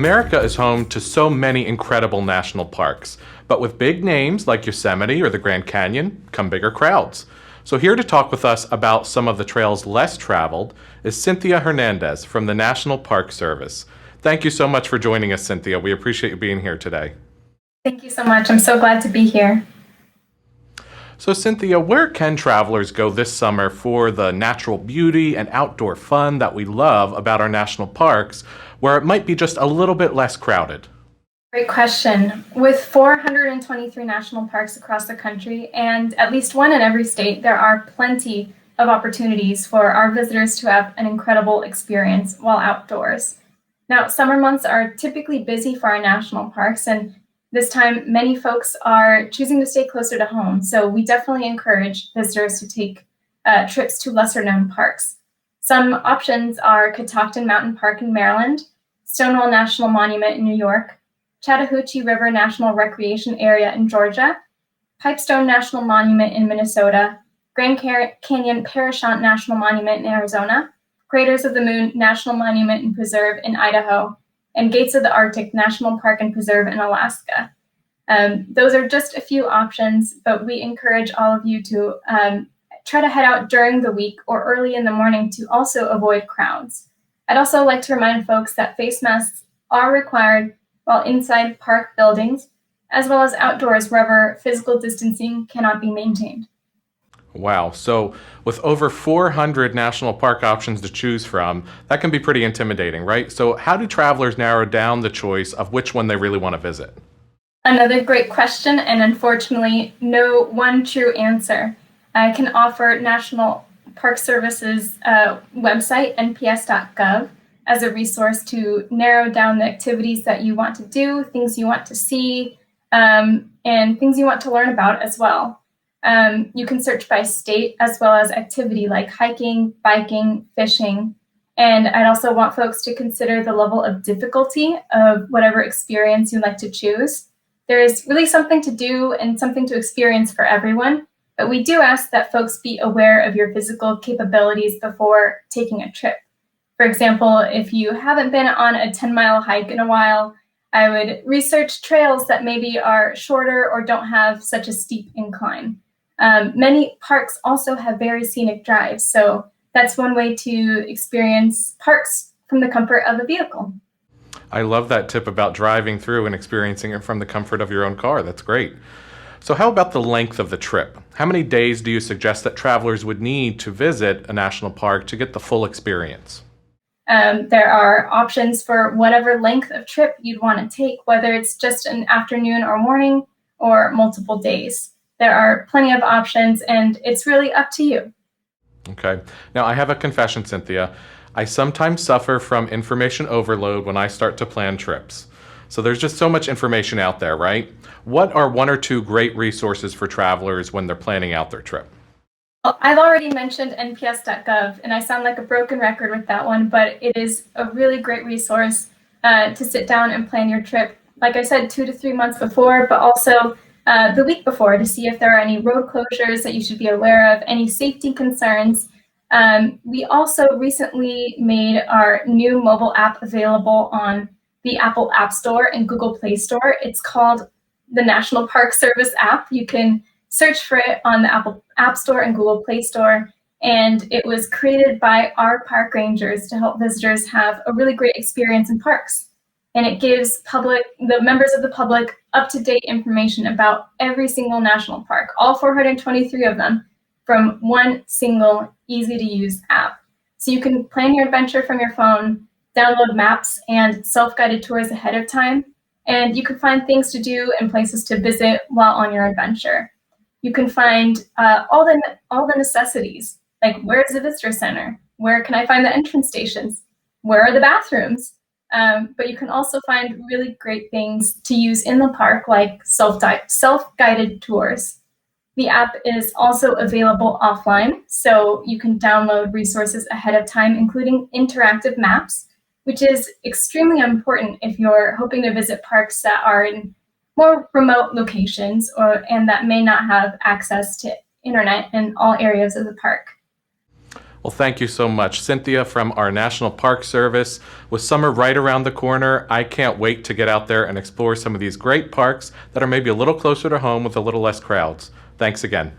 America is home to so many incredible national parks, but with big names like Yosemite or the Grand Canyon come bigger crowds. So here to talk with us about some of the trails less traveled is Cynthia Hernandez from the National Park Service. Thank you so much for joining us, Cynthia. We appreciate you being here today. Thank you so much. I'm so glad to be here. So Cynthia, where can travelers go this summer for the natural beauty and outdoor fun that we love about our national parks, where it might be just a little bit less crowded? Great question. With 423 national parks across the country and at least one in every state, there are plenty of opportunities for our visitors to have an incredible experience while outdoors. Now, summer months are typically busy for our national parks, and this time many folks are choosing to stay closer to home. So we definitely encourage visitors to take trips to lesser known parks. Some options are Catoctin Mountain Park in Maryland, Stonewall National Monument in New York, Chattahoochee River National Recreation Area in Georgia, Pipestone National Monument in Minnesota, Grand Canyon Parashant National Monument in Arizona, Craters of the Moon National Monument and Preserve in Idaho, and Gates of the Arctic National Park and Preserve in Alaska. Those are just a few options, but we encourage all of you to try to head out during the week or early in the morning to also avoid crowds. I'd also like to remind folks that face masks are required while inside park buildings, as well as outdoors wherever physical distancing cannot be maintained. Wow. So with over 400 national park options to choose from, that can be pretty intimidating, right? So how do travelers narrow down the choice of which one they really want to visit? Another great question, and unfortunately, no one true answer. I can offer National Park Service's website, nps.gov, as a resource to narrow down the activities that you want to do, things you want to see, and things you want to learn about as well. You can search by state as well as activity like hiking, biking, fishing. And I'd also want folks to consider the level of difficulty of whatever experience you'd like to choose. There's really something to do and something to experience for everyone, but we do ask that folks be aware of your physical capabilities before taking a trip. For example, if you haven't been on a 10-mile hike in a while, I would research trails that maybe are shorter or don't have such a steep incline. Many parks also have very scenic drives, so that's one way to experience parks from the comfort of a vehicle. I love that tip about driving through and experiencing it from the comfort of your own car. That's great. So how about the length of the trip? How many days do you suggest that travelers would need to visit a national park to get the full experience? There are options for whatever length of trip you'd want to take, whether it's just an afternoon or morning or multiple days. There are plenty of options, and it's really up to you. Okay. Now, I have a confession, Cynthia. I sometimes suffer from information overload when I start to plan trips. So there's just so much information out there, right? What are one or two great resources for travelers when they're planning out their trip? Well, I've already mentioned nps.gov, and I sound like a broken record with that one, but it is a really great resource to sit down and plan your trip. Like I said, 2 to 3 months before, but also the week before to see if there are any road closures that you should be aware of, any safety concerns. We also recently made our new mobile app available on the Apple App Store and Google Play Store. It's called the National Park Service app. You can search for it on the Apple App Store and Google Play Store. And it was created by our park rangers to help visitors have a really great experience in parks. And it gives the members of the public up-to-date information about every single national park, all 423 of them, from one single easy-to-use app. So you can plan your adventure from your phone, download maps and self-guided tours ahead of time, and you can find things to do and places to visit while on your adventure. You can find all the necessities, like where's the visitor center? Where can I find the entrance stations? Where are the bathrooms? But you can also find really great things to use in the park, like self-guided tours. The app is also available offline, so you can download resources ahead of time, including interactive maps, which is extremely important if you're hoping to visit parks that are in more remote locations and that may not have access to internet in all areas of the park. Well, thank you so much, Cynthia from our National Park Service. With summer right around the corner, I can't wait to get out there and explore some of these great parks that are maybe a little closer to home with a little less crowds. Thanks again.